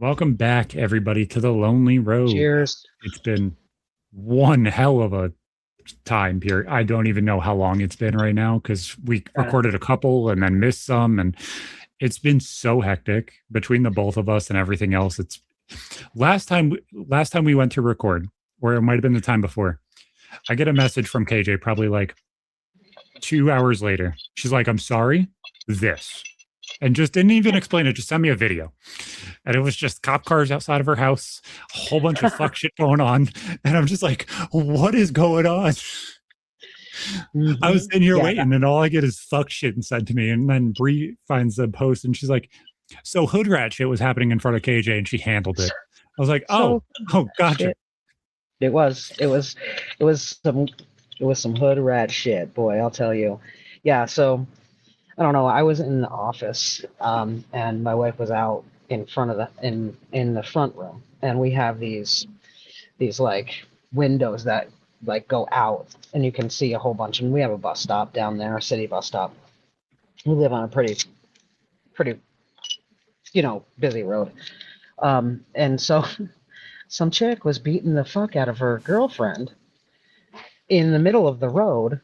Welcome back, everybody, to the Lonely Road. Cheers. It's been one hell of a time period. I don't even know how long it's been right now because we Uh, recorded a couple and then missed some, and it's been so hectic between the both of us and everything else. It's last time we went to record, or it might have been the time before. I get a message from KJ probably like 2 hours later. She's like, "I'm sorry, this," and just didn't even explain it. Just sent me a video. And it was just cop cars outside of her house, a whole bunch of fuck shit going on. And I'm just like, what is going on? I was sitting here Yeah, waiting, and all I get is fuck shit sent to me. And then Bree finds the post, and she's like, so hood rat shit was happening in front of KJ, and she handled it. I was like, so oh, gotcha. shit. It was. It was some. It was some hood rat shit, boy. I'll tell you. Yeah. So I don't know. I was in the office, and my wife was out in front of the the front room, and we have these like windows that like go out, and you can see a whole bunch. And we have a bus stop down there, a city bus stop. We live on a pretty busy road. And so some chick was beating the fuck out of her girlfriend in the middle of the road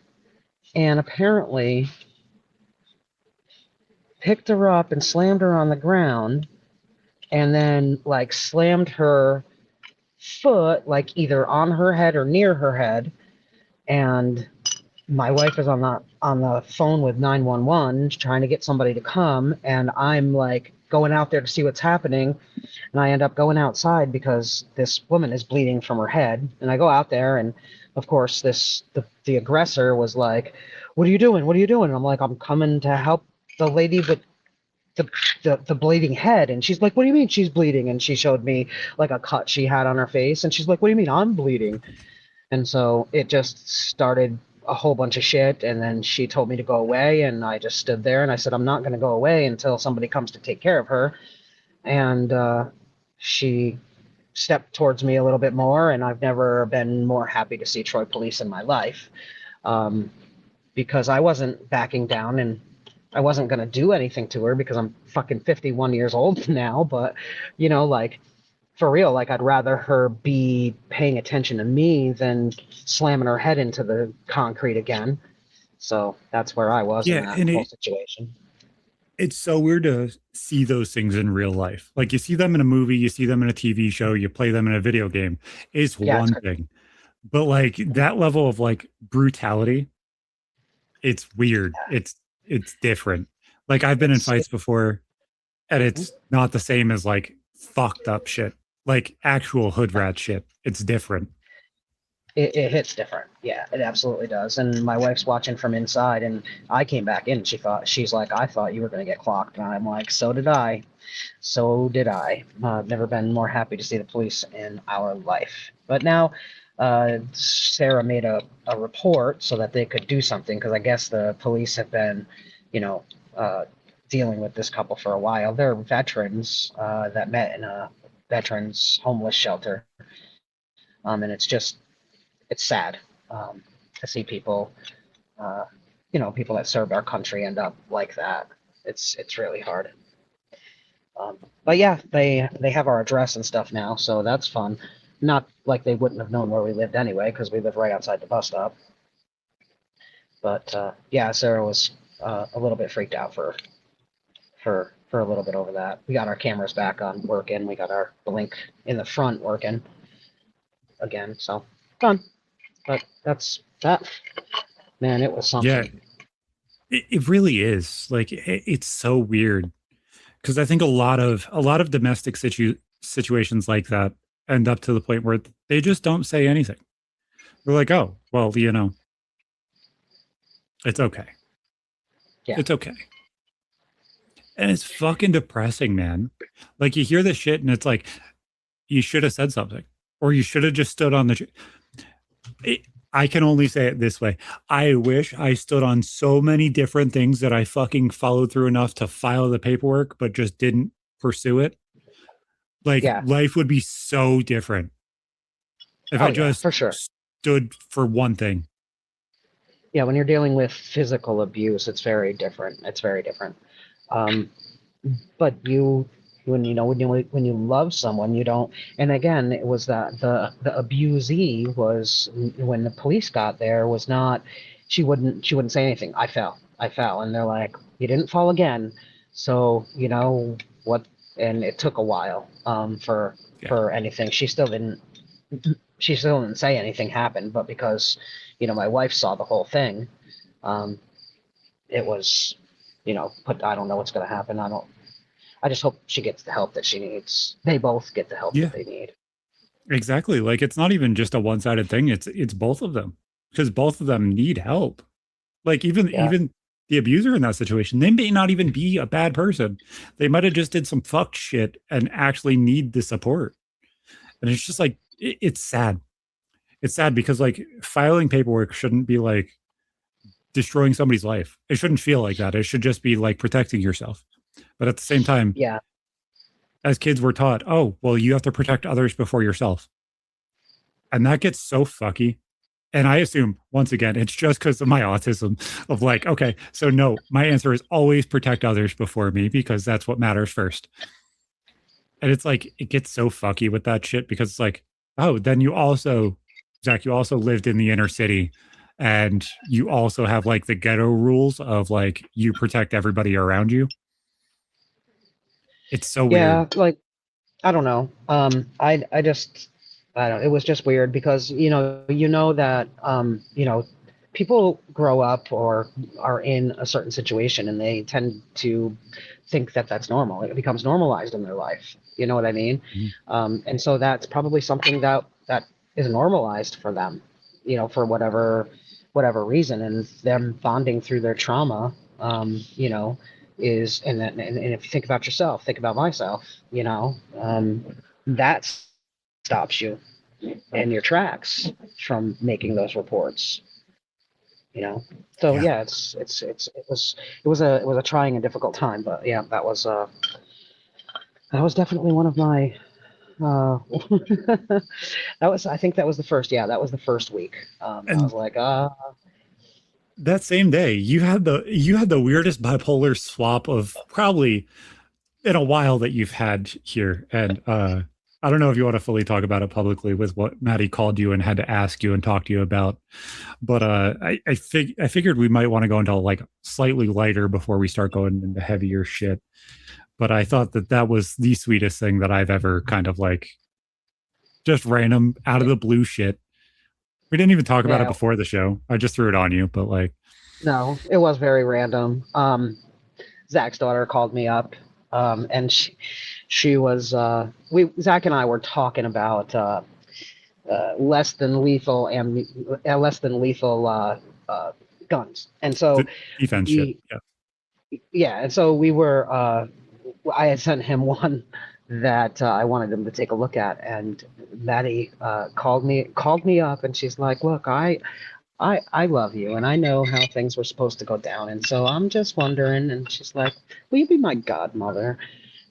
and apparently picked her up and slammed her on the ground and then like slammed her foot like either on her head or near her head. And my wife is on the phone with 911 trying to get somebody to come, and I'm like going out there to see what's happening. And I end up going outside because this woman is bleeding from her head. And I go out there, and of course, the aggressor was like, "What are you doing? What are you doing?" And I'm like, "I'm coming to help the lady with the, the bleeding head." And she's like, "What do you mean she's bleeding?" And she showed me like a cut she had on her face, and she's like, "What do you mean I'm bleeding?" And so it just started a whole bunch of shit. And then she told me to go away, and I just stood there and I said, "I'm not going to go away until somebody comes to take care of her." And she stepped towards me a little bit more, and I've never been more happy to see Troy police in my life, um, because I wasn't backing down, and I wasn't going to do anything to her because I'm fucking 51 years old now. But, like, for real, like, I'd rather her be paying attention to me than slamming her head into the concrete again. So that's where I was in Yeah. that And whole situation. it's so weird to see those things in real life. Like you see them in a movie, you see them in a TV show, you play them in a video game. It's Yeah, it's one thing. But like that level of like brutality, it's weird. It's different. Like I've been in it's fights before, and it's not the same as like fucked up shit. Like actual hood rat shit. It's different. it hits different. Yeah, it absolutely does. And my wife's watching from inside, and I came back in. She's like, "I thought you were going to get clocked," and I'm like, "So did I. So did I." I've never been more happy to see the police in our life. But now, Sarah made a report so that they could do something, because I guess the police have been, you know, uh, dealing with this couple for a while. They're veterans that met in a veterans homeless shelter, and it's sad, to see people, uh, people that served our country end up like that. It's really hard. But yeah, they have our address and stuff now, so that's fun. Not like they wouldn't have known where we lived anyway, because we live right outside the bus stop. But yeah, Sarah was a little bit freaked out for a little bit over that. We got our cameras back on working. We got our blink in the front working again. So fun. But that's that. Man, it was Yeah, something. it really is. Like it's so weird because I think a lot of domestic situations like that end up to the point where they just don't say anything. They're like, "Oh, well, it's okay. Yeah. It's okay." And it's fucking depressing, man. Like you hear this shit and it's like you should have said something or you should have just stood on the it, I can only say it this way. I wish I stood on so many different things that I fucking followed through enough to file the paperwork, but just didn't pursue it. Like Yeah. life would be so different if Oh I yeah, just for sure. stood for one thing. Yeah, when you're dealing with physical abuse, it's very different. It's very different. Um, but when you love someone, you don't. And again, it was that the abusee was, when the police got there, was not. She wouldn't say anything. I fell, and they're like, you didn't fall again, so what. And it took a while for Yeah. anything. She still didn't say anything happened, but because my wife saw the whole thing, um, it was, but I don't know what's going to happen. I just hope she gets the help that she needs. They both get the help that Yeah. they need. Exactly. Like it's not even just a one-sided thing. It's both of them because both of them need help. Like Yeah. even the abuser in that situation, they may not even be a bad person. They might have just did some fucked shit and actually need the support. And it's just like it's sad. It's sad because like filing paperwork shouldn't be like destroying somebody's life. It shouldn't feel like that. It should just be like protecting yourself. But at the same time, Yeah. as kids we're taught, oh, well, you have to protect others before yourself. And that gets so fucky. And I assume, once again, it's just because of my autism of like, okay, so no, my answer is always protect others before me because that's what matters first. And it's like, it gets so fucky with that shit because it's like, oh, then you also, Zach, you also lived in the inner city and you also have like the ghetto rules of like, you protect everybody around you. It's so weird. Yeah. Like, I don't know. I don't. It was just weird because that people grow up or are in a certain situation and they tend to think that that's normal. It becomes normalized in their life. You know what I mean? Mhm. And so that's probably something that is normalized for them. For whatever reason, and them bonding through their trauma. Is and if you think about yourself, think about myself. That stops you in your tracks from making those reports. So Yeah. yeah, it was a trying and difficult time, but yeah, that was definitely one of my I think that was the first. Yeah, that was the first week. I was And like, that same day, you had the weirdest bipolar swap of probably in a while that you've had here. And I don't know if you want to fully talk about it publicly with what Maddie called you and had to ask you and talk to you about. But I figured we might want to go into like slightly lighter before we start going into heavier shit. But I thought that that was the sweetest thing that I've ever kind of like just random out of the blue shit. We didn't even talk about it yeah, before the show. I just threw it on you, but like, no, it was very random. Zach's daughter called me up, and she was Zach and I were talking about less than lethal guns, and so the defense shit. we Yeah. yeah, and so we were. I had sent him one that I wanted him to take a look at, and Maddie called me up, and she's like, "Look, I love you, and I know how things were supposed to go down, and so I'm just wondering." And she's like, "Will you be my godmother?"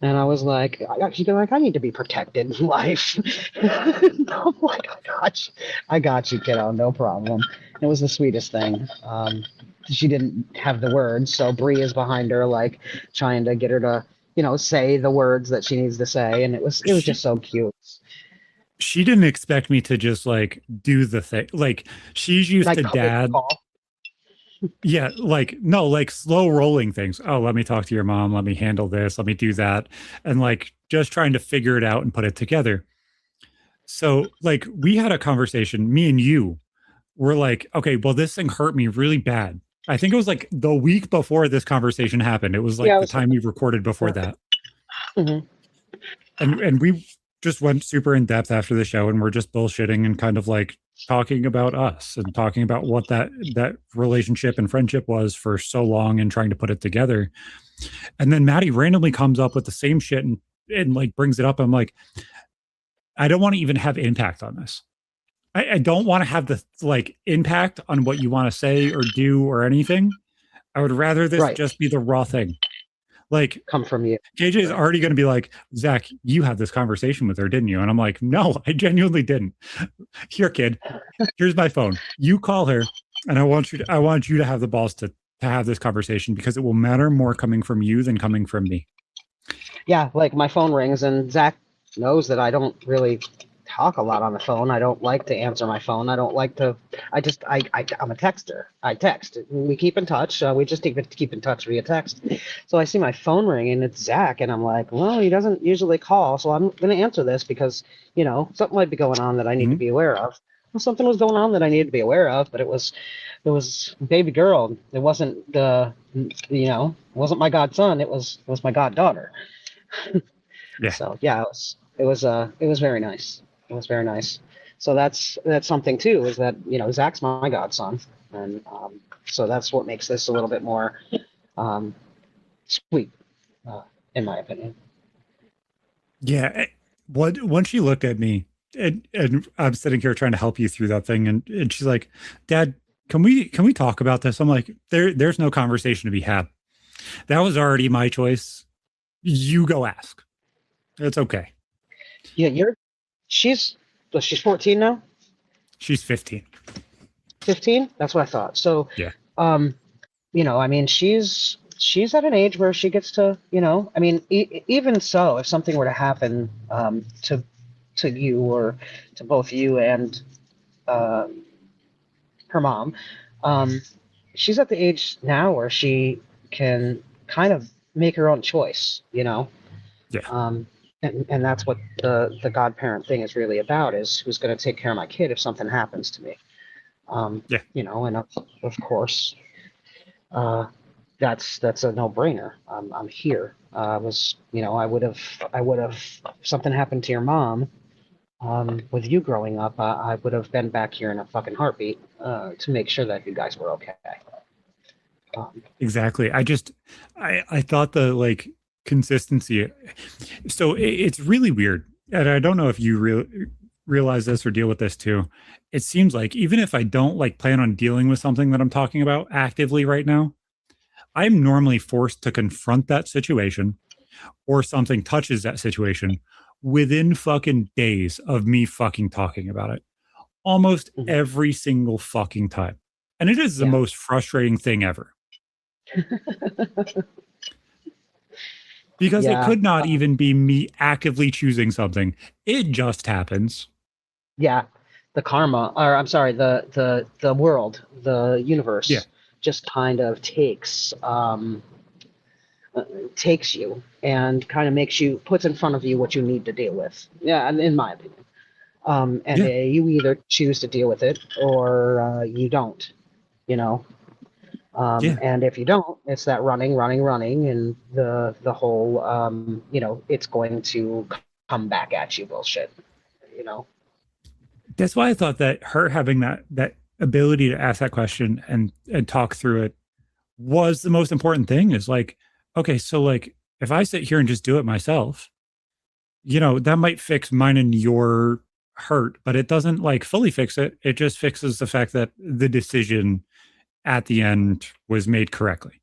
And I was like, she'd be like, "I need to be protected in life." I'm like, I got you, kiddo, no problem. It was the sweetest thing. She didn't have the words, so Bree is behind her, like trying to get her to, say the words that she needs to say, and it was just She so cute. she didn't expect me to just like do the thing. Like she's used Like to make a dad. call. Yeah, like no, like slow rolling things. Oh, let me talk to your mom. Let me handle this. Let me do that. And like just trying to figure it out and put it together. So like we had a conversation, me and you were like, okay, well, this thing hurt me really bad. I think it was like the week before this conversation happened. It was Yeah, like the time we recorded before that. mhm. And we just went super in depth after the show and we're just bullshitting and kind of like talking about us and talking about what that relationship and friendship was for so long and trying to put it together. And then Maddie randomly comes up with the same shit and like brings it up. I'm like, I don't want to even have impact on this. I don't want to have the like impact on what you want to say or do or anything. I would rather this Right, just be the raw thing. Like come from you. JJ is Right. already going to be like, Zach, you had this conversation with her, didn't you? And I'm like, no, I genuinely didn't. Here, kid, here's my phone. You call her, and I want you to have the balls to have this conversation because it will matter more coming from you than coming from me. Yeah, like my phone rings and Zach knows that I don't really talk a lot on the phone. I don't like to answer my phone. I don't like to. I'm a texter. I text. We keep in touch. We just keep in touch via text. So I see my phone ring and it's Zach, and I'm like, well, he doesn't usually call, so I'm gonna answer this because something might be going on that I need to Mhm. be aware of. Well, something was going on that I needed to be aware of, but it was baby girl. It wasn't it wasn't my godson. It was my goddaughter. Yeah. So yeah, it was very nice. It was very nice. So that's something too, is that Zach's my godson, and so that's what makes this a little bit more um, sweet, uh, in my opinion. Yeah. What once she looked at me and I'm sitting here trying to help you through that thing and she's like, "Dad, can we talk about this?" I'm like, there's no conversation to be had. That was already my choice. You go ask. It's okay. Yeah, she's 14 now, She's 15. 15. That's what I thought. So, Yeah. um, I mean, she's at an age where she gets to, I mean, even so, if something were to happen to you or to both you and uh, her mom, um, she's at the age now where she can kind of make her own choice, Yeah. um, and that's what the godparent thing is really about, is who's going to take care of my kid if something happens to me. Yeah. And of course, uh, that's a no-brainer. I'm here. I would have if something happened to your mom, with you growing up, I would have been back here in a fucking heartbeat, to make sure that you guys were okay. Um, Exactly. I thought the like consistency. So it's really weird. And I don't know if you realize this or deal with this too. It seems like even if I don't like plan on dealing with something that I'm talking about actively right now, I'm normally forced to confront that situation or something touches that situation within fucking days of me fucking talking about it. Almost mhm. every single fucking time. And it is the Yeah, most frustrating thing ever because it yeah, could not even be me actively choosing something. It just happens. yeah. The karma, or I'm sorry, the world, the Yeah. universe, just kind of takes you and kind of puts in front of you what you need to deal with. Yeah, in my opinion. And Yeah. you either choose to deal with it or you don't. You know, Yeah. and if you don't, it's that running, running, running, and the whole it's going to come back at you bullshit. You know. That's why I thought that her having that ability to ask that question and talk through it was the most important thing is like, okay, so like if I sit here and just do it myself, that might fix mine and your hurt, but it doesn't like fully fix it. It just fixes the fact that the decision at the end was made correctly.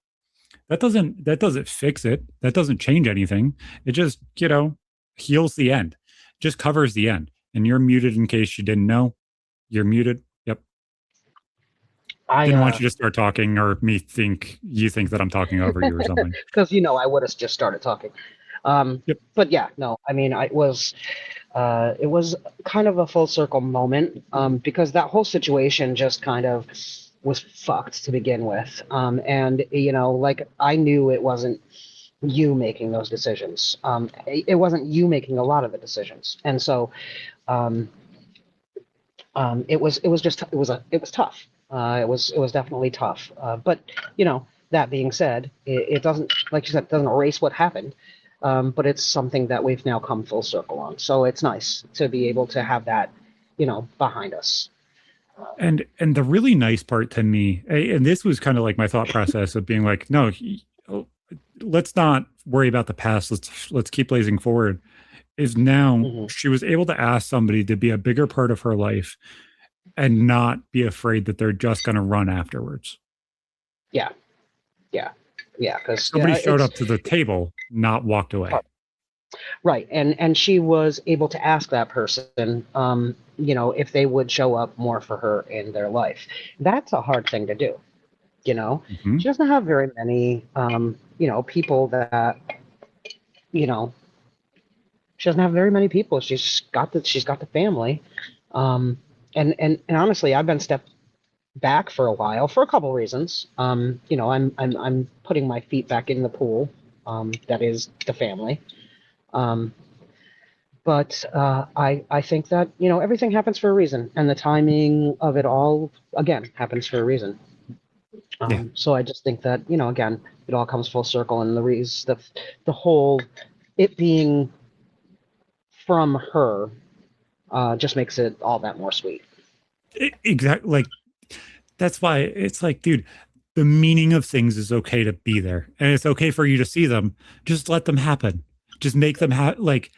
That doesn't fix it. That doesn't change anything. It just, heals the end. Just covers the end. And you're muted in case you didn't know. You're muted. Yep. I Didn't want you to start talking or me think you think that I'm talking over you or something. because I would have just started talking. Yep. But yeah, no, I mean, it was kind of a full circle moment, because that whole situation just kind of was fucked to begin with. And like I knew it wasn't you making those decisions. It wasn't you making a lot of the decisions, and so um, it was just it was tough. It was definitely tough. But that being said, it doesn't, like you said, it doesn't erase what happened. But it's something that we've now come full circle on. So it's nice to be able to have that, behind us. And the really nice part to me, and this was kind of like my thought process of being like, no, oh, let's not worry about the past. Let's keep blazing forward. Is now Hmm. she was able to ask somebody to be a bigger part of her life and not be afraid that they're just going to run afterwards. Yeah, yeah, yeah. Because Somebody showed it's up to the table, not walked away. right, and she was able to ask that person, if they would show up more for her in their life. That's a hard thing to do. Mhm. She doesn't have very many, people that you know, she doesn't have very many people. She's got the family. Um, and honestly, I've been stepped back for a while for a couple reasons. I'm putting my feet back in the pool. That is the family. Um, but I think that everything happens for a reason, and the timing of it all again happens for a reason. Yeah. So I just think that again it all comes full circle, and the whole it being from her just makes it all that more sweet. Exactly. Like that's why it's like, dude, the meaning of things is okay to be there, and it's okay for you to see them. Just let them happen. Just make them like,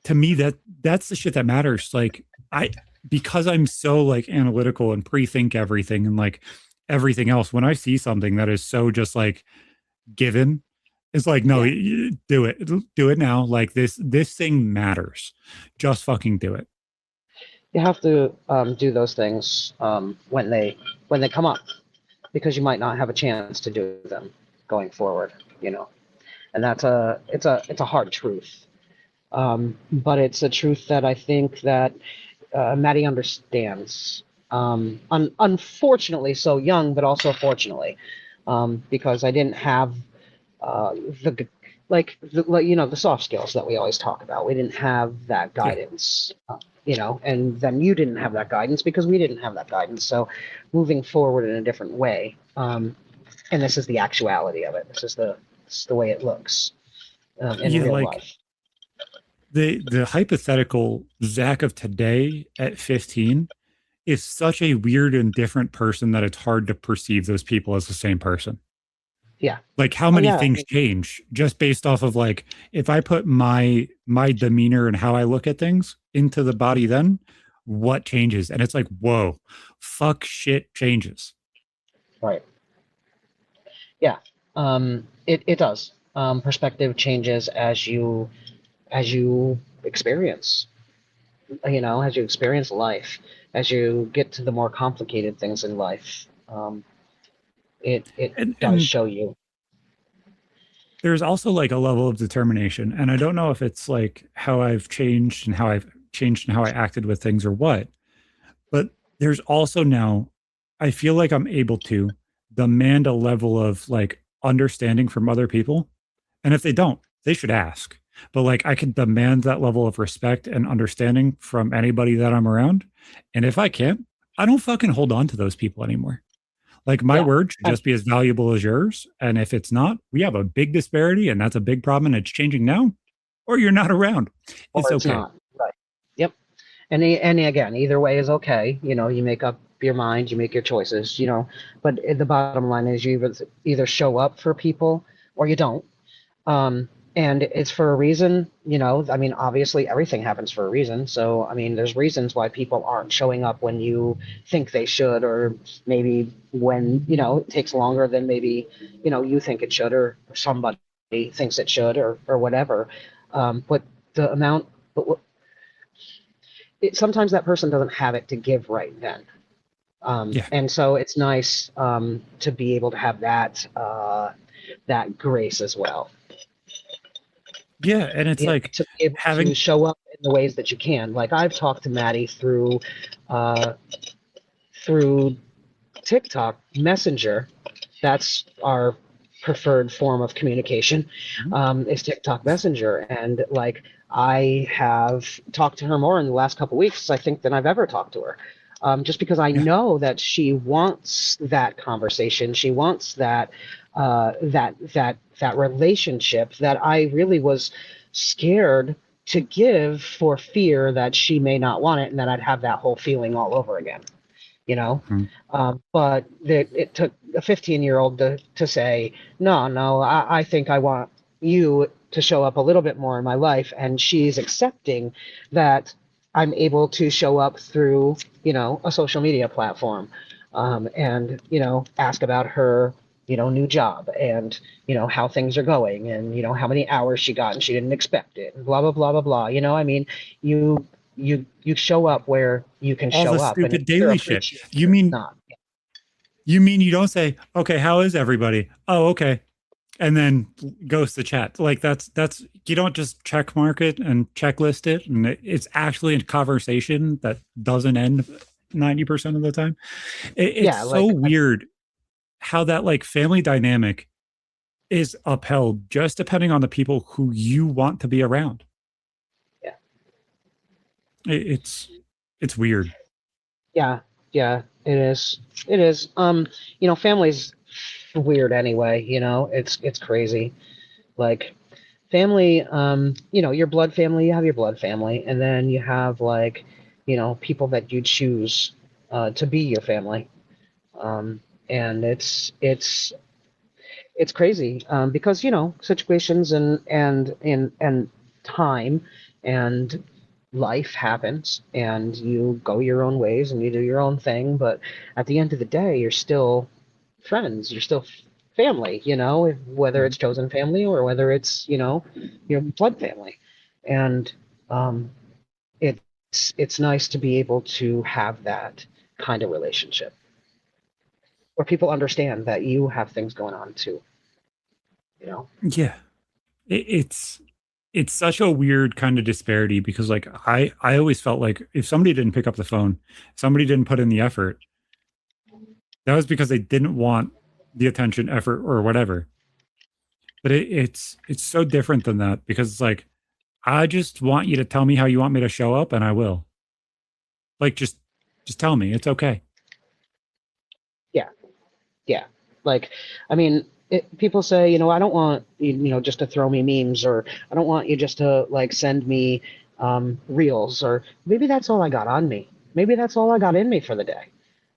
to me, that's the shit that matters. Like I because I'm so like analytical and pre-think everything and like everything else, when I see something that is so just like given, it's like, no, Yeah, do it now. Like this thing matters. Just fucking do it. you have to do those things when they come up, because you might not have a chance to do them going forward. And it's a hard truth. But it's a truth that I think that Maddie understands. Unfortunately, so young, but also fortunately, because I didn't have the the soft skills that we always talk about. We didn't have that Yeah. guidance, and then you didn't have that guidance because we didn't have that guidance. So, moving forward in a different way, and this is the actuality of it. This is the way it looks in Yeah, real like life. the hypothetical Zach of today at 15 is such a weird and different person that it's hard to perceive those people as the same person. Yeah. Like how Oh many yeah. things change just based off of like, if I put my demeanor and how I look at things into the body, then what changes? And it's like, whoa, fuck, shit changes. Right. Yeah. It does. Perspective changes as you experience, as you experience life, as you get to the more complicated things in life. It does And show you. there's also like a level of determination. And I don't know if it's like how I've changed and how I've changed and how I acted with things or what, but there's also now, I feel like I'm able to demand a level of like understanding from other people. And if they don't, they should ask. But like I can demand that level of respect and understanding from anybody that I'm around. And if I can't, I don't fucking hold on to those people anymore. Like my Yeah. word should I, just be as valuable as yours. And if it's not, we have a big disparity and that's a big problem and it's changing now, or you're not around. It's or it's okay. not. Right. Yep. And again, either way is okay. You make up your mind, you make your choices. But the bottom line is you either show up for people or you don't. Um, and it's for a reason. I mean, obviously everything happens for a reason. So, I mean, there's reasons why people aren't showing up when you think they should, or maybe when, it takes longer than maybe, you think it should, or somebody thinks it should, or whatever. But the amount, but sometimes that person doesn't have it to give right then. Yeah. And so it's nice to be able to have that grace as well. Yeah. And it's like To be able to having, show up in the ways that you can. Like I've talked to Maddie uh, through TikTok Messenger. That's our preferred form of communication. Is TikTok Messenger, and like I have talked to her more in the last couple of weeks, I think, than I've ever talked to her. Just because I yeah. know that she wants that conversation, she wants that relationship that I really was scared to give for fear that she may not want it and that I'd have that whole feeling all over again. you know. Mhm. But it took a 15-year-old to say, no, no, I think I want you to show up a little bit more in my life. And she's accepting that I'm able to show up through, a social media platform, and, ask about her, new job and, how things are going and, how many hours she got and she didn't expect it and blah, blah, blah, blah, blah. I mean, you show up where you can All the show up, and stupid it's either daily shit. appreciated or it's not. You mean you don't say, okay, how is everybody? Oh, okay. and then ghost the chat. Like that's you don't just check mark it and checklist it, and it's actually a conversation that doesn't end 90% of the time. It's Yeah, so like weird how that like family dynamic is upheld just depending on the people who you want to be around. yeah, It's it's weird. yeah, yeah. It is. It is. Family's weird anyway. It's crazy. Like family. Your blood family. You have your blood family, and then you have like, people that you choose to be your family. And it's crazy because situations and time and life happens and you go your own ways and you do your own thing, but at the end of the day you're still friends, you're still family, whether it's chosen family or whether it's your blood family. And um, it's nice to be able to have that kind of relationship where people understand that you have things going on too, you know Yeah. It's it's such a weird kind of disparity because like I always felt like if somebody didn't pick up the phone, somebody didn't put in the effort, that was because they didn't want the attention, effort, or whatever. But it's so different than that because it's like I just want you to tell me how you want me to show up, and I will. Like just tell me it's okay. Yeah, yeah. Like, I mean, people say, I don't want just to throw me memes, or I don't want you just to like send me reels, or maybe that's all I got on me. Maybe that's all I got in me for the day.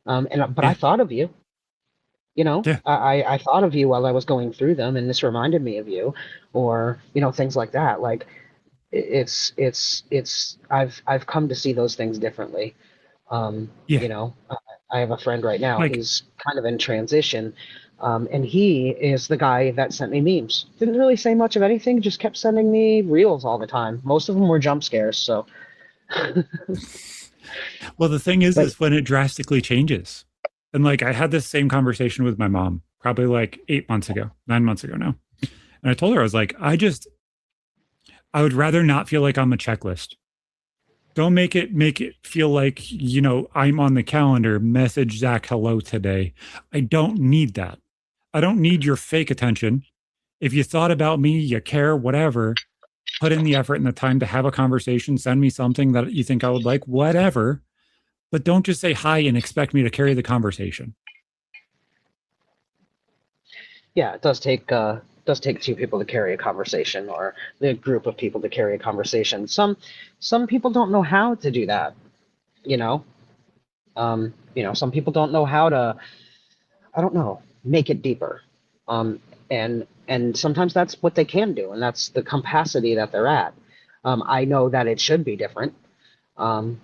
But I Yeah, thought of you. yeah, I thought of you while I was going through them, and this reminded me of you, or things like that. Like, it's I've come to see those things differently. Um, yeah. you know, uh, I have a friend right now. Like He's kind of in transition, and he is the guy that sent me memes. Didn't really say much of anything, just kept sending me reels all the time. Most of them were jump scares. So, well, the thing but is when it drastically changes. And like I had this same conversation with my mom probably like 8 months ago, 9 months ago now. And I told her, I was like, I would rather not feel like I'm a checklist. Don't make it feel like, I'm on the calendar, message Zach hello today. I don't need that. I don't need your fake attention. If you thought about me, you care, whatever, put in the effort and the time to have a conversation, send me something that you think I would like, whatever. But don't just say hi and expect me to carry the conversation. yeah, it does take two people to carry a conversation, or the group of people to carry a conversation. Some people don't know how to do that. You know, some people don't know how to, I don't know, make it deeper. And sometimes that's what they can do, and that's the capacity that they're at. I know that it should be different.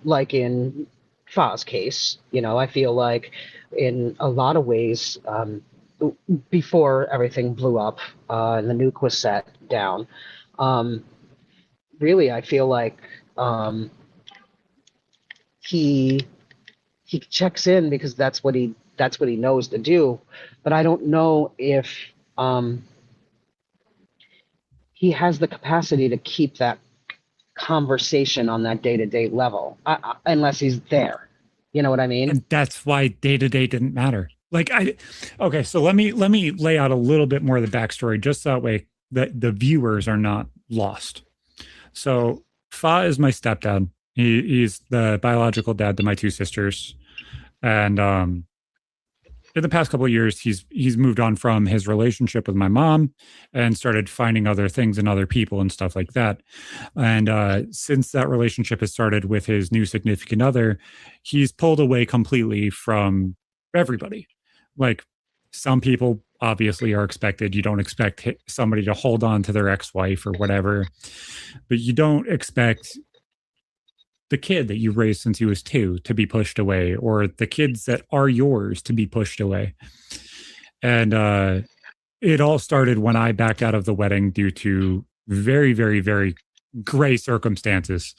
Like in Fa's case, I feel like in a lot of ways, before everything blew up and the nuke was set down, um, really, I feel like um, he he checks in because that's what he knows to do. But I don't know if um, he has the capacity to keep that conversation on that day-to-day level, unless he's there. You know what I mean? And that's why day to day didn't matter. Like okay, so let me lay out a little bit more of the backstory just that way that the viewers are not lost. So Fa is my stepdad. He's the biological dad to my two sisters. And in the past couple of years, he's moved on from his relationship with my mom and started finding other things and other people and stuff like that. And since that relationship has started with his new significant other, he's pulled away completely from everybody. Like some people obviously are expected. You don't expect somebody to hold on to their ex-wife or whatever, but you don't expect the kid that you raised since he was 2 to be pushed away, or the kids that are yours to be pushed away. And it all started when I backed out of the wedding due to very, very, very gray circumstances.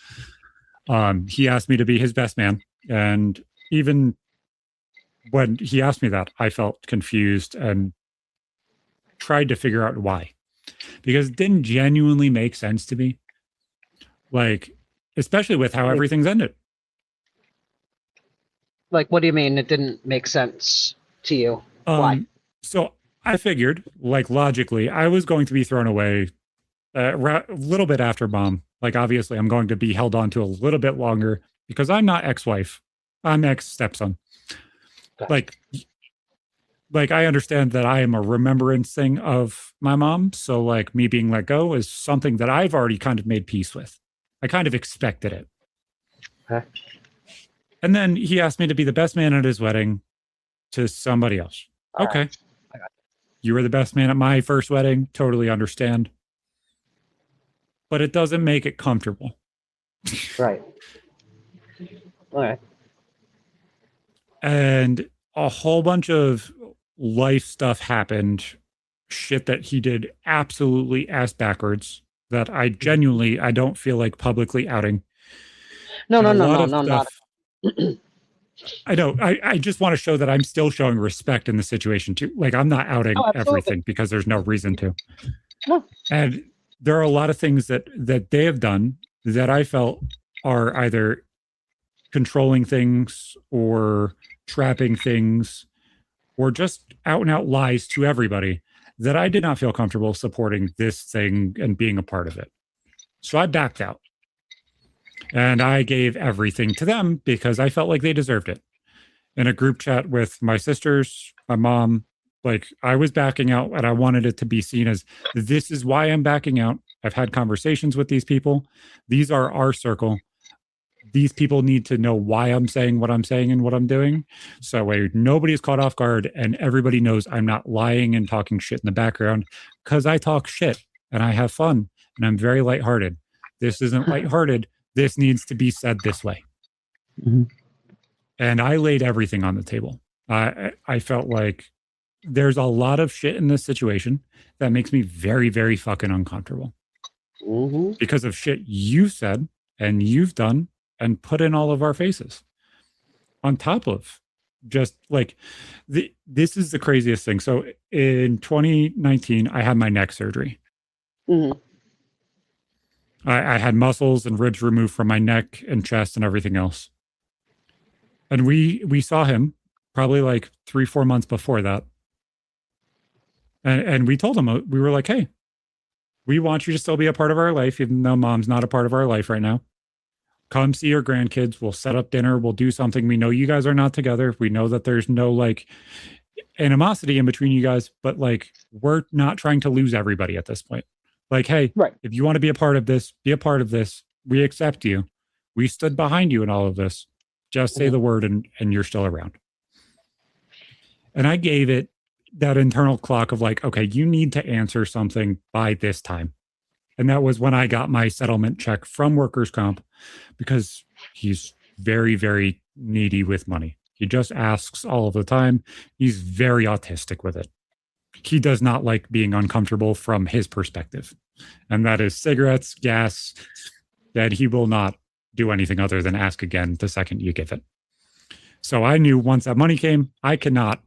He asked me to be his best man. And even when he asked me that, I felt confused and tried to figure out why, because it didn't genuinely make sense to me. Like, especially with how everything's ended. Like, what do you mean it didn't make sense to you? Why? So I figured, like, logically, I was going to be thrown away a little bit after mom. Like, obviously, I'm going to be held on to a little bit longer because I'm not ex-wife. I'm ex-stepson. Gotcha. Like I understand that I am a remembrancing of my mom. So like me being let go is something that I've already kind of made peace with. I kind of expected it. Okay. And then he asked me to be the best man at his wedding to somebody else. All Okay. right. I got You were the best man at my first wedding. Totally understand. But it doesn't make it comfortable. Right. All right. And a whole bunch of life stuff happened, shit that he did absolutely ass backwards that I genuinely I don't feel like publicly outing. No, And no, a no, lot no, of no, not. stuff. I know. I just want to show that I'm still showing respect in the situation too. Like I'm not outing Oh, absolutely. everything because there's no reason to. No. And there are a lot of things that they have done that I felt are either controlling things or trapping things or just out and out lies to everybody that I did not feel comfortable supporting this thing and being a part of it. So I backed out and I gave everything to them because I felt like they deserved it. In a group chat with my sisters, my mom, like I was backing out and I wanted it to be seen as this is why I'm backing out. I've had conversations with these people. These are our circle. These people need to know why I'm saying what I'm saying and what I'm doing. So way nobody's caught off guard and everybody knows I'm not lying and talking shit in the background because I talk shit and I have fun and I'm very lighthearted. This isn't lighthearted. This needs to be said this way. Mm-hmm. And I laid everything on the table. I felt like there's a lot of shit in this situation that makes me very, very fucking uncomfortable Mm-hmm. because of shit you said and you've done and put in all of our faces. On top of just like this is the craziest thing. So in 2019, I had my neck surgery. Mm-hmm. I had muscles and ribs removed from my neck and chest and everything else. And we saw him probably like 3-4 months before that. And we told him, we were like, hey, we want you to still be a part of our life, even though mom's not a part of our life right now. Come see your grandkids. We'll set up dinner. We'll do something. We know you guys are not together. We know that there's no like animosity in between you guys, but like we're not trying to lose everybody at this point. Like, hey, Right. if you want to be a part of this, be a part of this. We accept you. We stood behind you in all of this. Just say the word and you're still around. And I gave it that internal clock of like, okay, you need to answer something by this time. And that was when I got my settlement check from workers' comp because he's very, very needy with money. He just asks all of the time. He's very autistic with it. He does not like being uncomfortable from his perspective. And that is cigarettes, gas, that he will not do anything other than ask again the second you give it. So I knew once that money came, I cannot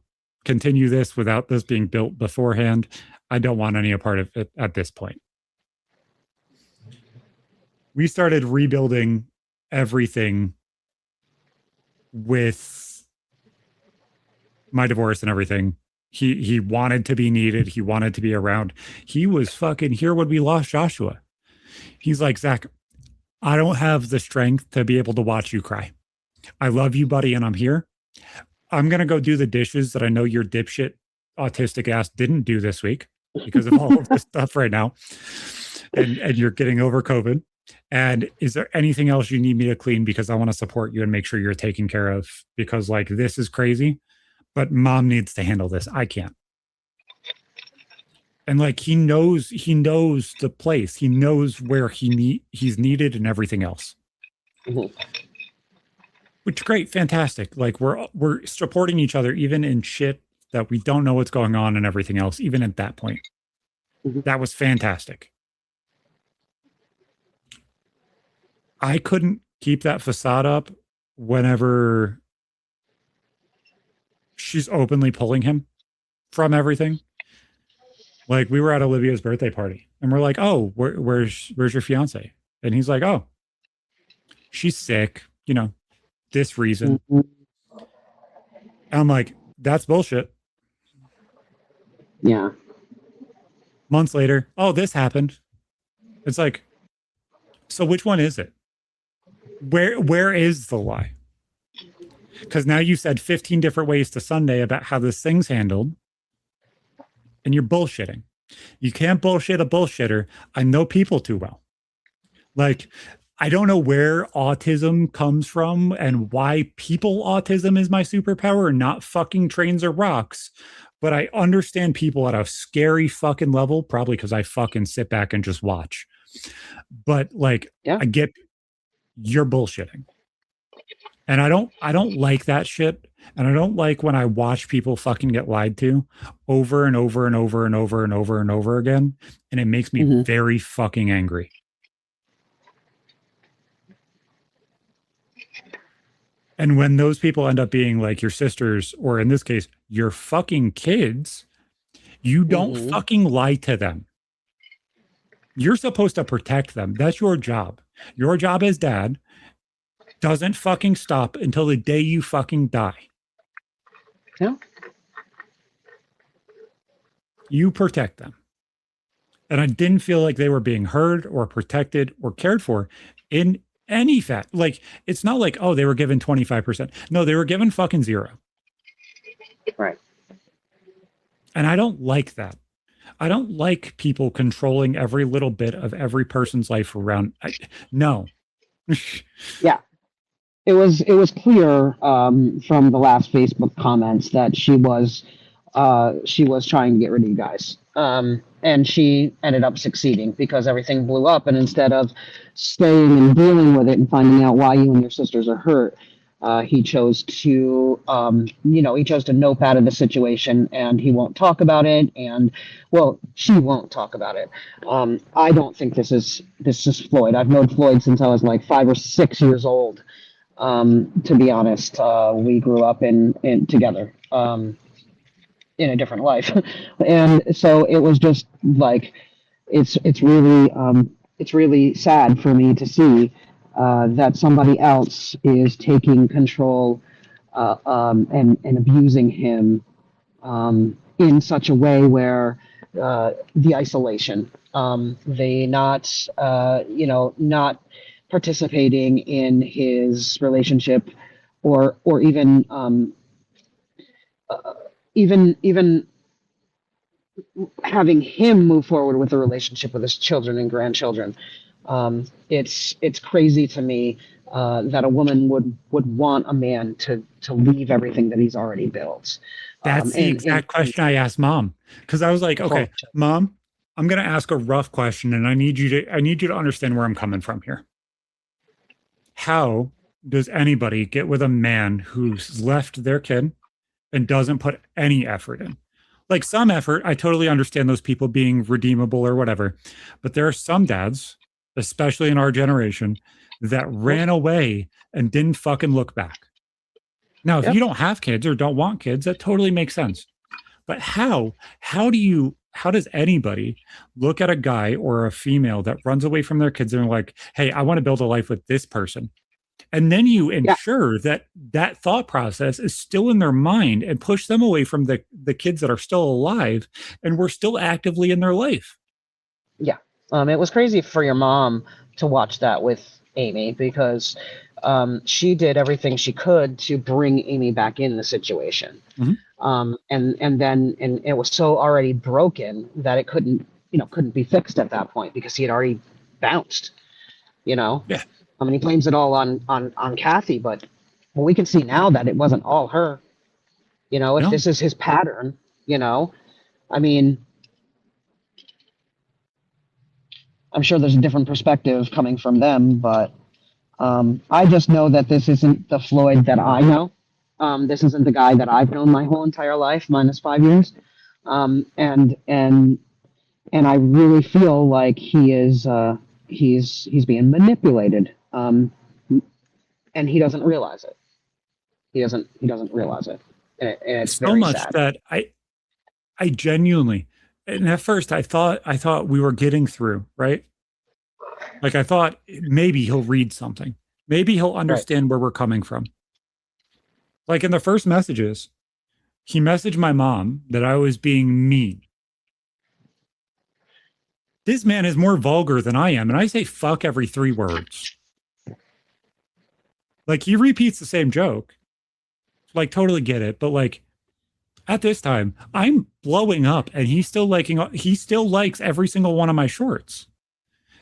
continue this without this being built beforehand. I don't want any part of it at this point. We started rebuilding everything with my divorce and everything. He wanted to be needed. He wanted to be around. He was fucking here when we lost Joshua. He's like, Zach, I don't have the strength to be able to watch you cry. I love you, buddy, and I'm here. I'm going to go do the dishes that I know your dipshit autistic ass didn't do this week because of all of this stuff right now. And you're getting over COVID. And is there anything else you need me to clean? Because I want to support you and make sure you're taken care of because like this is crazy, but mom needs to handle this. I can't. And like he knows the place. He knows where he's needed and everything else. Mm-hmm. Which great, fantastic. Like we're supporting each other even in shit that we don't know what's going on and everything else, even at that point. Mm-hmm. That was fantastic. I couldn't keep that facade up whenever she's openly pulling him from everything. Like we were at Olivia's birthday party and we're like, oh, where's your fiance? And he's like, oh, she's sick, this reason. Mhm. And I'm like, that's bullshit. Yeah. Months later, oh, this happened. It's like, so which one is it? Where is the lie? Because now you said 15 different ways to Sunday about how this thing's handled, and you're bullshitting. You can't bullshit a bullshitter. I know people too well. Like, I don't know where autism comes from and why people autism is my superpower, not fucking trains or rocks. But I understand people at a scary fucking level, probably because I fucking sit back and just watch. But like, Yeah. I get you're bullshitting. And I don't like that shit. And I don't like when I watch people fucking get lied to over and over and over and over and over and over again. And it makes me Mhm. very fucking angry. And when those people end up being like your sisters, or in this case, your fucking kids, you don't Mhm. fucking lie to them. You're supposed to protect them. That's your job. Your job as dad doesn't fucking stop until the day you fucking die. Yeah. You protect them. And I didn't feel like they were being heard or protected or cared for in any fact. Like, it's not like, oh, they were given 25%. No, they were given fucking zero. Right. And I don't like that. I don't like people controlling every little bit of every person's life around. No. Yeah. It was clear from the last Facebook comments that she was trying to get rid of you guys, and she ended up succeeding because everything blew up. And instead of staying and dealing with it and finding out why you and your sisters are hurt, he chose to he chose to nope out of the situation, and he won't talk about it. And well, she won't talk about it. I don't think this is Floyd. I've known Floyd since I was like 5 or 6 years old. To be honest, we grew up in together in a different life, and so it was just like it's really sad for me to see that somebody else is taking control and abusing him in such a way where the isolation, the not participating in his relationship, or even having him move forward with a relationship with his children and grandchildren. It's crazy to me that a woman would want a man to leave everything that he's already built. That's the exact And question I asked mom. Because I was like, okay, mom, I'm gonna ask a rough question and I need you to understand where I'm coming from here. How does anybody get with a man who's left their kid and doesn't put any effort in? Like some effort, I totally understand those people being redeemable or whatever. But there are some dads, especially in our generation, that ran away and didn't fucking look back. Now, if Yep. you don't have kids or don't want kids, that totally makes sense. But how does anybody look at a guy or a female that runs away from their kids and are like, hey, I want to build a life with this person? And then you Yeah. ensure that that thought process is still in their mind and push them away from the kids that are still alive and we're still actively in their life. Yeah. It was crazy for your mom to watch that with Amy because she did everything she could to bring Amy back in the situation. Mhm. And it was so already broken that it couldn't be fixed at that point because he had already bounced, you know. Yeah. I mean, he blames it all on Kathy, but well, we can see now that it wasn't all her. If No. this is his pattern, I mean, I'm sure there's a different perspective coming from them, but I just know that this isn't the Floyd that I know. This isn't the guy that I've known my whole entire life, minus 5 years. And I really feel like he's being manipulated, and he doesn't realize it. He doesn't realize it, and it's So very much sad. that I genuinely, and at first I thought we were getting through, right? Like I thought maybe he'll read something. Maybe he'll Right. understand where we're coming from. Like in the first messages, he messaged my mom that I was being mean. This man is more vulgar than I am, and I say fuck every 3 words. Like he repeats the same joke. Like totally get it, but like at this time, I'm blowing up and he still likes every single one of my shorts.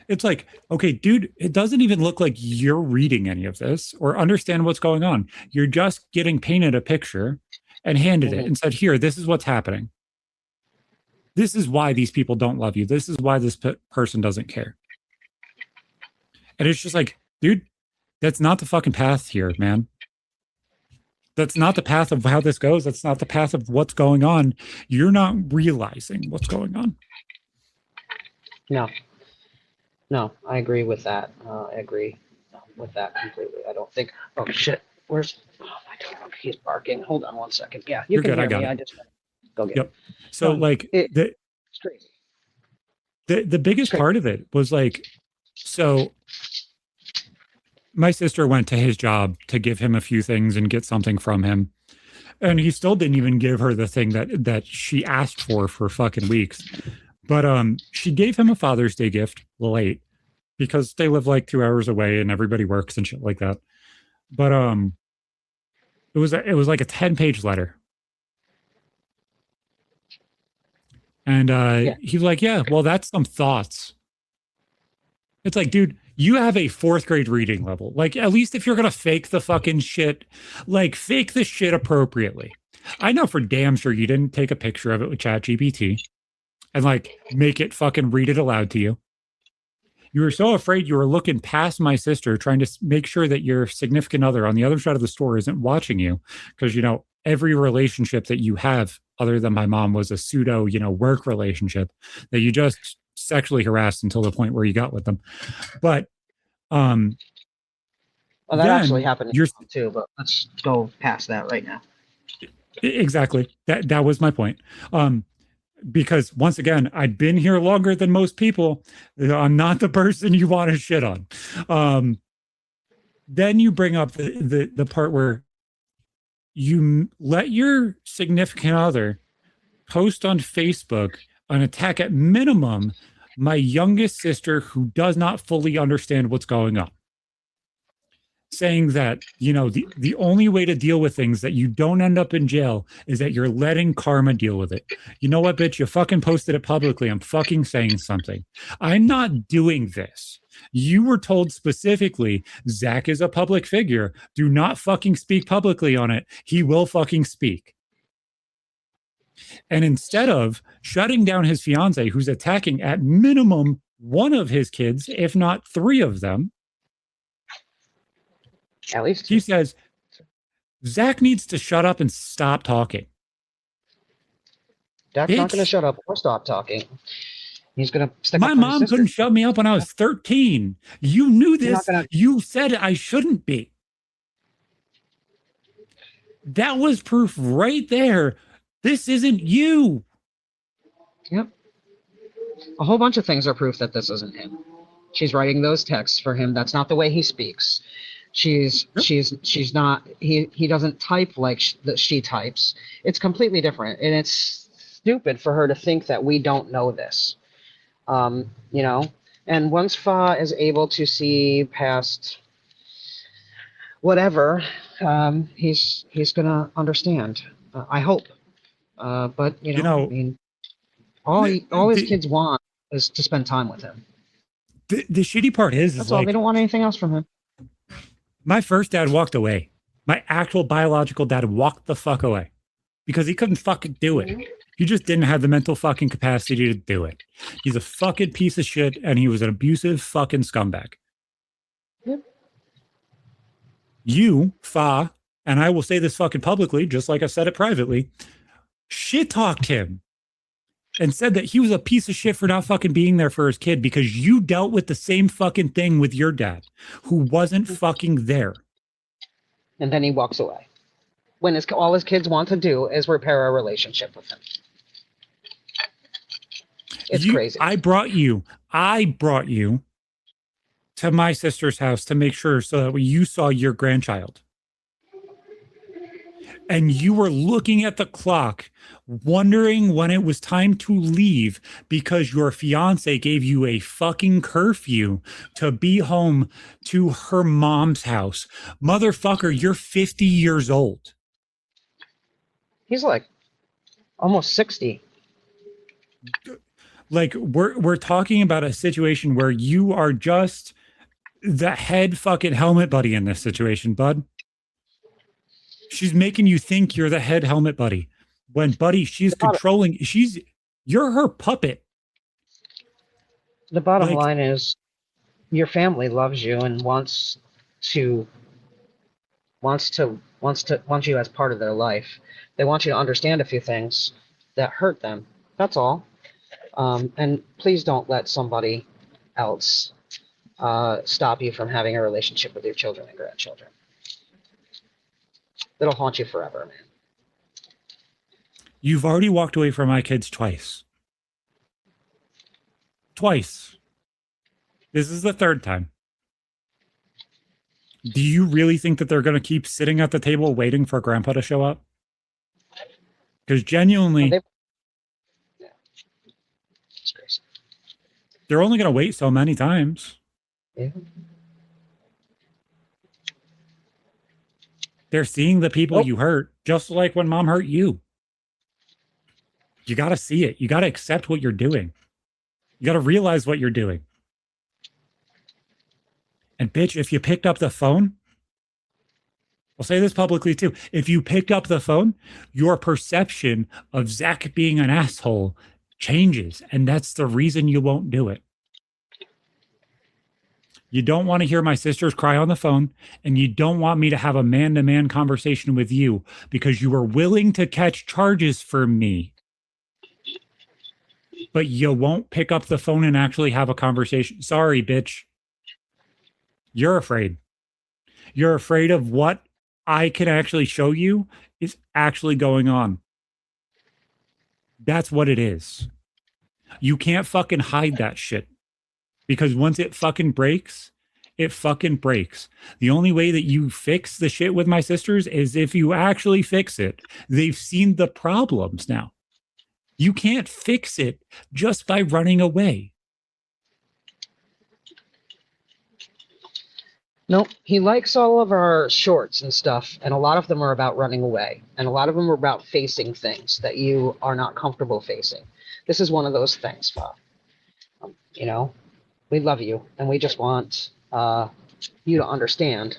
It's like, okay, dude, it doesn't even look like you're reading any of this or understand what's going on. You're just getting painted a picture and handed it Mhm. and said, here, this is what's happening. This is why these people don't love you. This is why this person doesn't care. And it's just like, dude, that's not the fucking path here, man. That's not the path of how this goes. That's not the path of what's going on. You're not realizing what's going on. No, no, I agree with that. I agree with that completely. I don't think. Oh shit! Where's? Oh my dog! He's barking. Hold on 1 second. Yeah, you You're can good. I hear got me. it. I just go get Yep. him. So No, like it's crazy. the biggest Straight. part of it was like, so my sister went to his job to give him a few things and get something from him. And he still didn't even give her the thing that she asked for fucking weeks. But she gave him a Father's Day gift late because they live like 2 hours away and everybody works and shit like that. But it was like a 10-page letter. And Yeah. he was like, yeah, well, that's some thoughts. It's like, dude, you have a fourth grade reading level. Like, at least if you're gonna fake the fucking shit, like fake the shit appropriately. I know for damn sure you didn't take a picture of it with ChatGPT and like make it fucking read it aloud to you. You were so afraid you were looking past my sister, trying to make sure that your significant other on the other side of the store isn't watching you, because every relationship that you have other than my mom was a pseudo work relationship that you just sexually harassed until the point where you got with them. But um Well, that actually then happened you're too. But let's go past that right now. exactly that was my point. Because once again, I've been here longer than most people. I'm not the person you want to shit on. Then you bring up the part where you let your significant other post on Facebook an attack at minimum my youngest sister who does not fully understand what's going on, saying that the only way to deal with things that you don't end up in jail is that you're letting karma deal with it. You know what, bitch? You fucking posted it publicly. I'm fucking saying something. I'm not doing this. You were told specifically, Zach is a public figure. Do not fucking speak publicly on it. He will fucking speak. And instead of shutting down his fiance, who's attacking at minimum one of his kids, if not 3 of them, At least he says, Zach needs to shut up and stop talking. Jack's not going to Bitch, shut up or stop talking. He's going to stick my up for his mom sister. couldn't shut me up when I was 13. You knew You're not this. gonna. You said I shouldn't be. That was proof right there. This isn't you. Yep. A whole bunch of things are proof that this isn't him. She's writing those texts for him. That's not the way he speaks. She's not. He doesn't type like she types. It's completely different, and it's stupid for her to think that we don't know this. You know. And once Fa is able to see past whatever, he's gonna understand. I hope. But You I know, mean, the, all his the, kids want is to spend time with him. the shitty part is That's all. They like don't want anything else from him. my first dad walked away. My actual biological dad walked the fuck away because he couldn't fucking do it. He just didn't have the mental fucking capacity to do it. He's a fucking piece of shit and he was an abusive fucking scumbag. Yep. You, Fa, and I will say this fucking publicly, just like I said it privately, shit talked him and said that he was a piece of shit for not fucking being there for his kid because you dealt with the same fucking thing with your dad who wasn't fucking there. And then he walks away. When all his kids want to do is repair a relationship with him. It's crazy. I brought you to my sister's house to make sure so that you saw your grandchild. And you were looking at the clock, wondering when it was time to leave because your fiance gave you a fucking curfew to be home to her mom's house. Motherfucker, you're 50 years old. He's like almost 60. Like we're talking about a situation where you are just the head fucking helmet buddy in this situation, bud. She's making you think you're the head helmet buddy. When, buddy, she's controlling, you're her puppet. The bottom line is your family loves you and wants you as part of their life. They want you to understand a few things that hurt them. That's all. And please don't let somebody else stop you from having a relationship with your children and grandchildren. It'll haunt you forever, man. You've already walked away from my kids twice. Twice. This is the third time. Do you really think that they're going to keep sitting at the table waiting for grandpa to show up? Because genuinely, yeah. It's crazy. They're only going to wait so many times. Yeah. They're seeing the people you hurt, just like when mom hurt you. You got to see it. You got to accept what you're doing. You got to realize what you're doing. And bitch, if you picked up the phone, I'll say this publicly too. If you picked up the phone, your perception of Zach being an asshole changes. And that's the reason you won't do it. You don't want to hear my sisters cry on the phone, and you don't want me to have a man-to-man conversation with you because you were willing to catch charges for me. But you won't pick up the phone and actually have a conversation. Sorry, bitch. You're afraid. You're afraid of what I can actually show you is actually going on. That's what it is. You can't fucking hide that shit. Because once it fucking breaks, it fucking breaks. The only way that you fix the shit with my sisters is if you actually fix it. They've seen the problems now. You can't fix it just by running away. Nope. He likes all of our shorts and stuff, and a lot of them are about running away, and a lot of them are about facing things that you are not comfortable facing. This is one of those things, Bob. You know, we love you, and we just want you to understand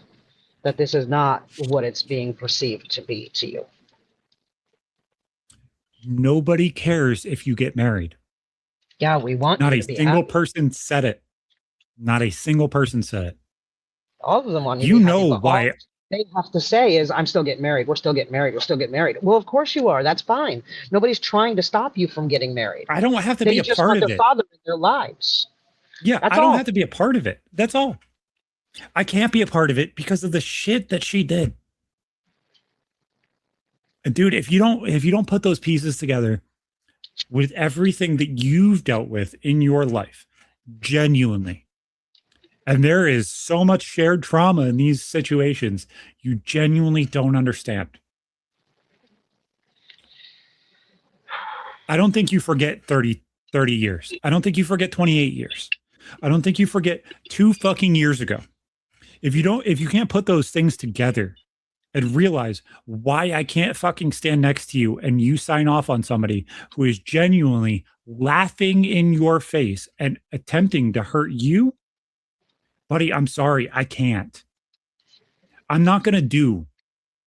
that this is not what it's being perceived to be to you. Nobody cares if you get married. Yeah, we want not you a to be single happy. person said it. Not a single person said it. All of them want you to be know happy, why they have to say is, I'm still getting married. We're still getting married. We're still getting married. Well, of course you are. That's fine. Nobody's trying to stop you from getting married. I don't have to they be a just part want of their it. father in their lives. Yeah, That's I don't all. have to be a part of it. That's all. I can't be a part of it because of the shit that she did. And dude, if you don't put those pieces together with everything that you've dealt with in your life, genuinely, and there is so much shared trauma in these situations, you genuinely don't understand. I don't think you forget 30 years. I don't think you forget 28 years. I don't think you forget 2 fucking years ago. If you can't put those things together and realize why I can't fucking stand next to you and you sign off on somebody who is genuinely laughing in your face and attempting to hurt you, buddy, I'm sorry, I can't. I'm not going to do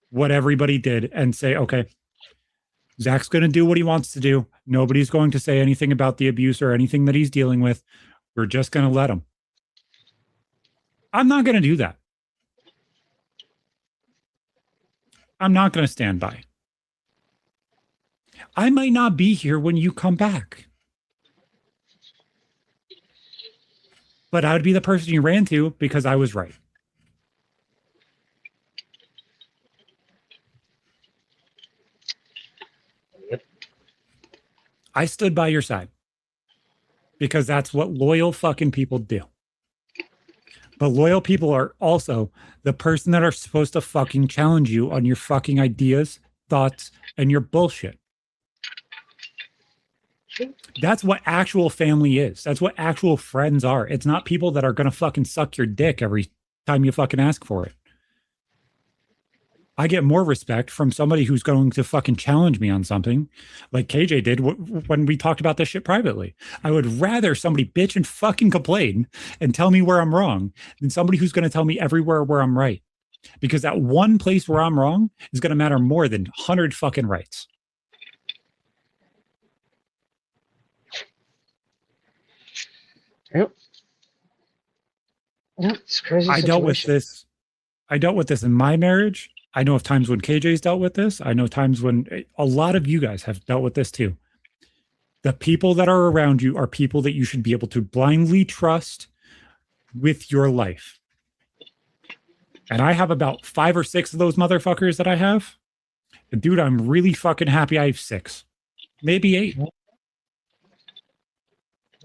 what everybody did and say, okay, Zach's going to do what he wants to do. Nobody's going to say anything about the abuse or anything that he's dealing with. We're just going to let him. I'm not going to do that. I'm not going to stand by. I might not be here when you come back. But I would be the person you ran to because I was right. Yep. I stood by your side. because that's what loyal fucking people do. But loyal people are also the person that are supposed to fucking challenge you on your fucking ideas, thoughts, and your bullshit. That's what actual family is. That's what actual friends are. It's not people that are going to fucking suck your dick every time you fucking ask for it. I get more respect from somebody who's going to fucking challenge me on something like KJ did when we talked about this shit privately. I would rather somebody bitch and fucking complain and tell me where I'm wrong than somebody who's going to tell me everywhere where I'm right. Because that one place where I'm wrong is going to matter more than 100 fucking rights. Yep. Yep, it's a crazy I dealt with situation. this. I dealt with this in my marriage. I know of times when KJ's dealt with this. I know times when a lot of you guys have dealt with this too. The people that are around you are people that you should be able to blindly trust with your life. And I have about 5 or 6 of those motherfuckers that I have. And dude, I'm really fucking happy I have 6, maybe 8.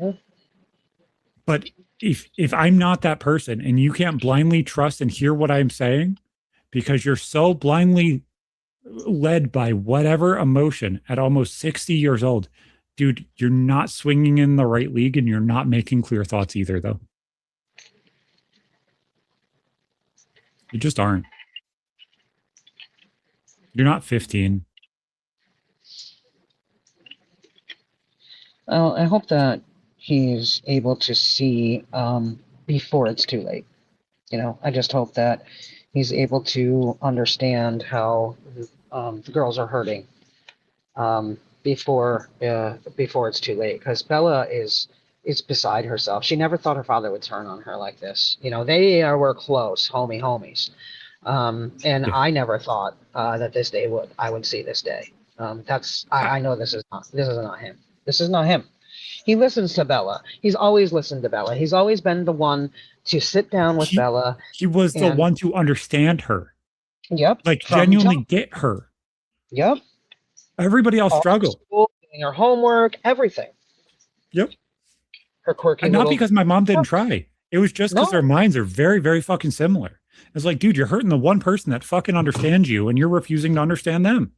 Yeah. But if I'm not that person and you can't blindly trust and hear what I'm saying because you're so blindly led by whatever emotion at almost 60 years old, dude, you're not swinging in the right league and you're not making clear thoughts either, though. You just aren't. You're not 15. Well, I hope that he's able to see before it's too late. You know, I just hope that he's able to understand how the girls are hurting before it's too late. Because Bella is beside herself. She never thought her father would turn on her like this. You know, they were close, homies. And Yeah. I never thought that I would see this day. I know this is not him. This is not him. He listens to Bella. He's always listened to Bella. He's always been the one to sit down with He, Bella. he was the And one to understand her, yep, like from genuinely jump. get her. Yep, Everybody else all her struggled. school, doing her homework, everything. Yep. Her quirky And not little because my mom didn't quirks. try. It was just because their No, minds are very, very fucking similar. It's like, dude, you're hurting the one person that fucking understands you and you're refusing to understand them.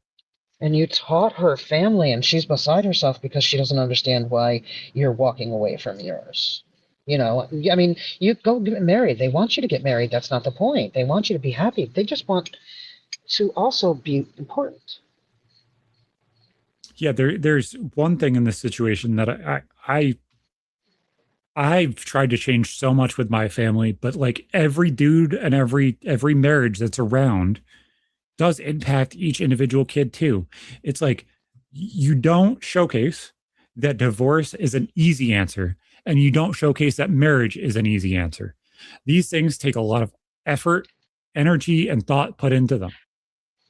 and you taught her family, and she's beside herself because she doesn't understand why you're walking away from yours. You know, I mean, you go get married. They want you to get married. That's not the point. They want you to be happy. They just want to also be important. Yeah, there's one thing in this situation that I've tried to change so much with my family, but like every dude and every marriage that's around does impact each individual kid too. It's like you don't showcase that divorce is an easy answer, and you don't showcase that marriage is an easy answer. These things take a lot of effort, energy, and thought put into them,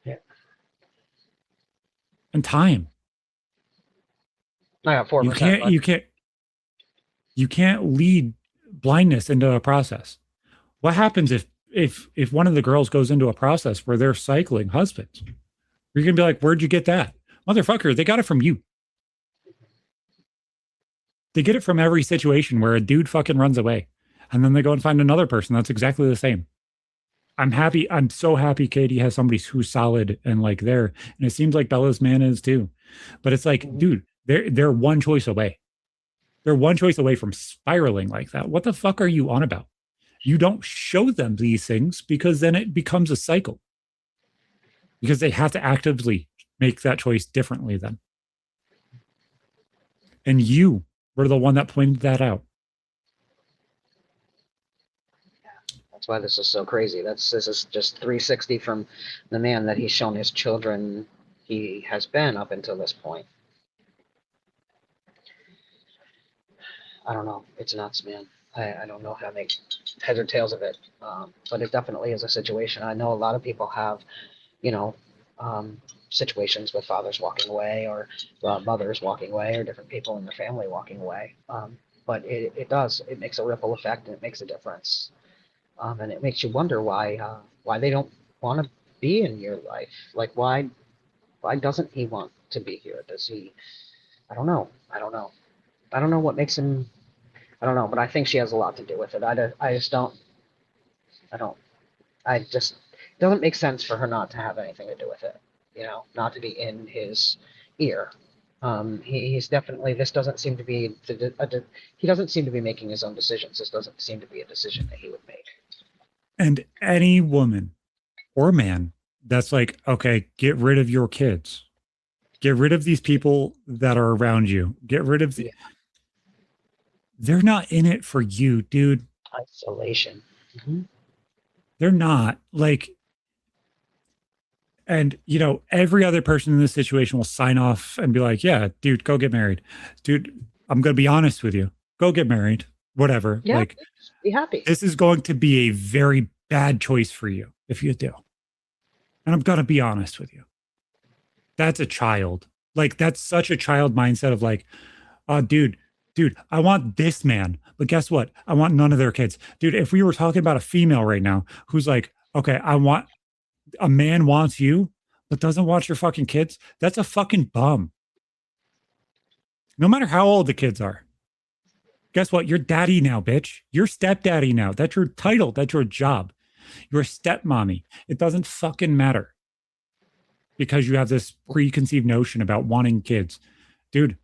Yeah. and time. I got 4% You can't left. you can't you can't lead blindness into a process. What happens if one of the girls goes into a process where they're cycling husbands? You're gonna be like, where'd you get that? Motherfucker, they got it from you. They get it from every situation where a dude fucking runs away. And then they go and find another person that's exactly the same. I'm happy. I'm so happy Katie has somebody who's solid and like there. And it seems like Bella's man is too. But it's like, Mhm. dude, they're one choice away. They're one choice away from spiraling like that. What the fuck are you on about? You don't show them these things because then it becomes a cycle. Because they have to actively make that choice differently then. And you were the one that pointed that out. That's why this is so crazy. This is just 360 from the man that he's shown his children he has been up until this point. I don't know. It's nuts, man. I don't know how to make heads or tails of it. But it definitely is a situation. I know a lot of people have, you know, situations with fathers walking away or mothers walking away or different people in the family walking away. But it makes a ripple effect and it makes a difference. And it makes you wonder why they don't want to be in your life. Like why doesn't he want to be here? Does he? I don't know. I don't know what makes him I don't know, but I think she has a lot to do with it. I just don't. I don't. I just it doesn't make sense for her not to have anything to do with it. You know, not to be in his ear. He's definitely. This doesn't seem to be. He doesn't seem to be making his own decisions. This doesn't seem to be a decision that he would make. And any woman or man that's like, okay, get rid of your kids. Get rid of these people that are around you. Get rid of the. Yeah. They're not in it for you, dude. Isolation. Mm-hmm. They're not like, and every other person in this situation will sign off and be like, yeah, dude, go get married. Dude, I'm going to be honest with you. Go get married. Whatever. Yeah, Like, be happy. this is going to be a very bad choice for you if you do. And I'm going to be honest with you. That's a child. Like, that's such a child mindset of like, oh, dude, I want this man. But guess what? I want none of their kids. Dude, if we were talking about a female right now who's like, okay, a man wants you, but doesn't want your fucking kids, that's a fucking bum. No matter how old the kids are. Guess what? You're daddy now, bitch. You're stepdaddy now. That's your title. That's your job. You're a stepmommy. It doesn't fucking matter because you have this preconceived notion about wanting kids. Dude,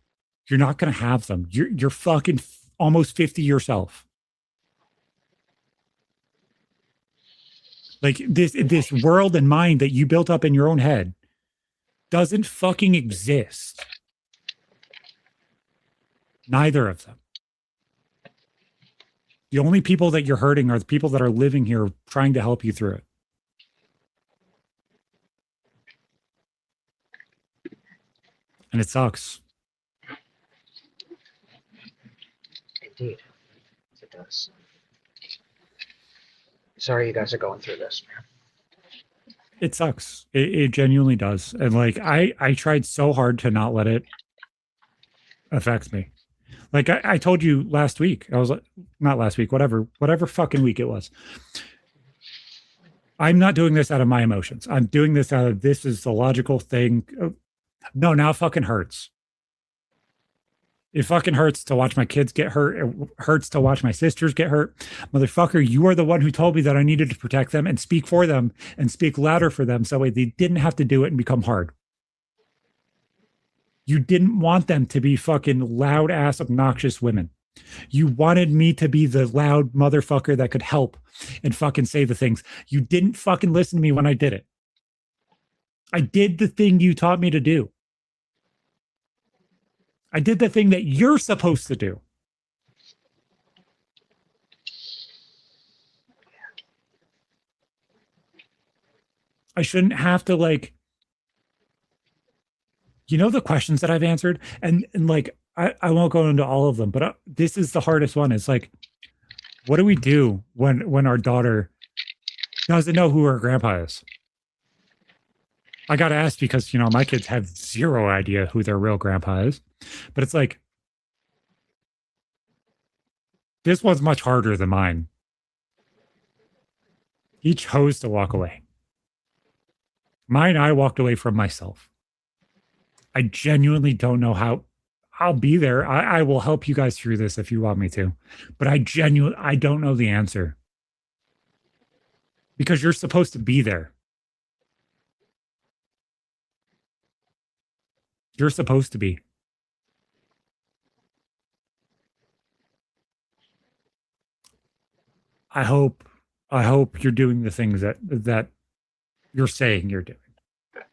you're not going to have them. You're fucking almost 50 yourself. Like this world and mind that you built up in your own head doesn't fucking exist. Neither of them. The only people that you're hurting are the people that are living here trying to help you through it. And it sucks. Indeed. It does. Sorry you guys are going through this, man. It sucks. It genuinely does. And like, I tried so hard to not let it affect me. Like I told you last week, I was like, not last week, whatever fucking week it was. I'm not doing this out of my emotions. I'm doing this out of, this is the logical thing. No, now it fucking hurts. It fucking hurts to watch my kids get hurt. It hurts to watch my sisters get hurt. Motherfucker, you are the one who told me that I needed to protect them and speak for them and speak louder for them so they didn't have to do it and become hard. You didn't want them to be fucking loud ass, obnoxious women. You wanted me to be the loud motherfucker that could help and fucking say the things. You didn't fucking listen to me when I did it. I did the thing you taught me to do. I did the thing that you're supposed to do. I shouldn't have to like, the questions that I've answered, and like, I won't go into all of them, but this is the hardest one. It's like, what do we do when our daughter doesn't know who her grandpa is? I got to ask because, my kids have zero idea who their real grandpa is, but it's like, this one's much harder than mine. He chose to walk away. Mine, I walked away from myself. I genuinely don't know how. I'll be there. I will help you guys through this if you want me to, but I don't know the answer because you're supposed to be there. You're supposed to be. I hope you're doing the things that you're saying you're doing.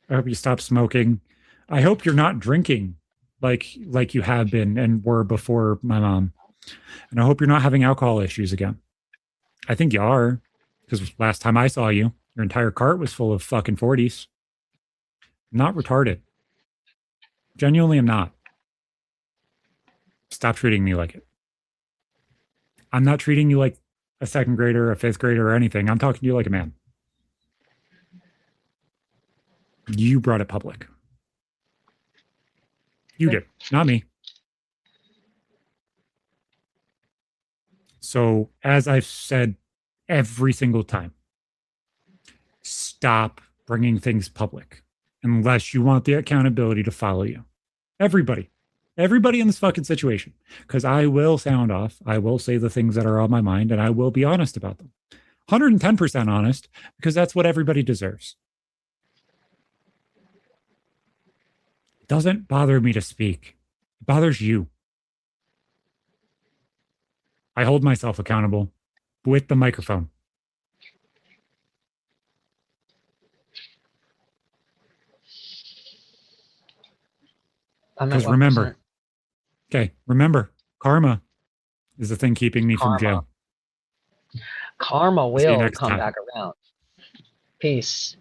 I hope you stop smoking. I hope you're not drinking like you have been and were before my mom. And I hope you're not having alcohol issues again. I think you are, because last time I saw you, your entire cart was full of fucking 40s. I'm not retarded. Genuinely, I'm not. Stop treating me like it. I'm not treating you like a second grader, a fifth grader, or anything. I'm talking to you like a man. You brought it public. You did, not me. So, as I've said every single time, stop bringing things public unless you want the accountability to follow you. Everybody. Everybody in this fucking situation. Because I will sound off. I will say the things that are on my mind and I will be honest about them. 110% honest, because that's what everybody deserves. It doesn't bother me to speak. It bothers you. I hold myself accountable with the microphone. I'm at Because 1%. remember, karma is the thing keeping me from Karma. jail. Karma See you will next come time. back around. Peace.